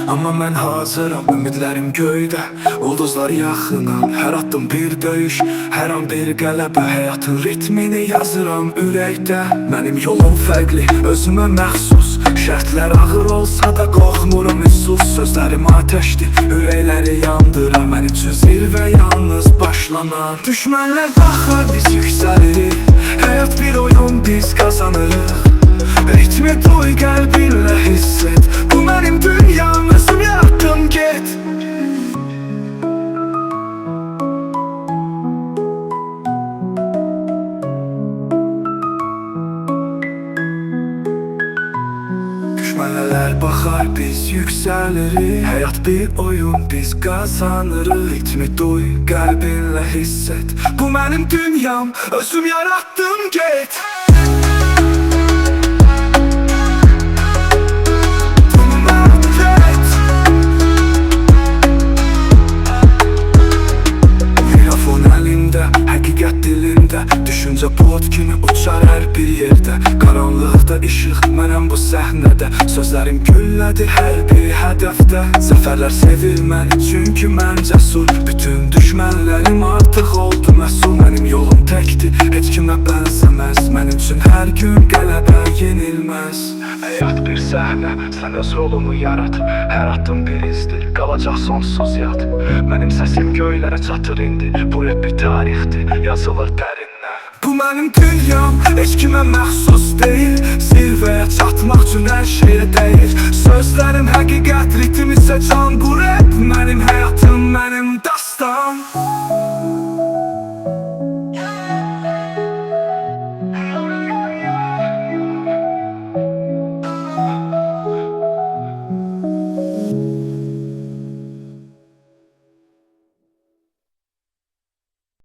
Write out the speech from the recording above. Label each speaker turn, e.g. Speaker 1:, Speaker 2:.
Speaker 1: Amma mən hazıram, ümidlərim göydə, ulduzlar yaxınam. Hər addım bir döyüş, hər an bir qələbə. Həyatın ritmini yazıram ürəkdə. Mənim yolum fərqli, özümə məxsus. Şərtlər ağır olsa da qorxmuram ünsuz. Sözlərim atəşdir, ürəkləri yandırar. Mən üçün zirvə yalnız başlanar. Düşmənlər baxar, biz yüksəlirik. Həyat bir oyun, biz qazanırıq. Ritmi duy, qəlbinlə hiss et. Bu mənim dünyam, özüm yaratdım, get. Düşmənlər baxar, biz yüksəlirik. Həyat bir oyun, biz qazanırıq. Ritmi duy, qəlbinlə hiss et. Bu mənim dünyam, özüm yaratdım, get. Düşüncə bulud kimi uçar hər bir yerdə. Qaranlıqda işıq, mənəm bu səhnədə. Sözlərim güllədir hər bir hədəfdə. Zəfərlər sevir məni, çünki mən cəsur. Bütün düşmənlərim artıq oldu məsul. Mənim yolum təkdir, heç kimə bənzəməz. Mənim üçün hər gün qələbə yenilməz. Həyat bir səhnə, sən öz rolunu yarat. Hər addım bir izdir, qalacaq sonsuz yad. Mənim səsim göylərə çatır indi. Bu rap bir tarixdir, yazılır dərindən. Bu mənim dünyam, heç kimə məxsus deyil. Zirvəyə çatmaq üçün hər şeyə dəyir. Sözlərim həqiqət, ritm isə can. Bu rap mənim həyatım, mənim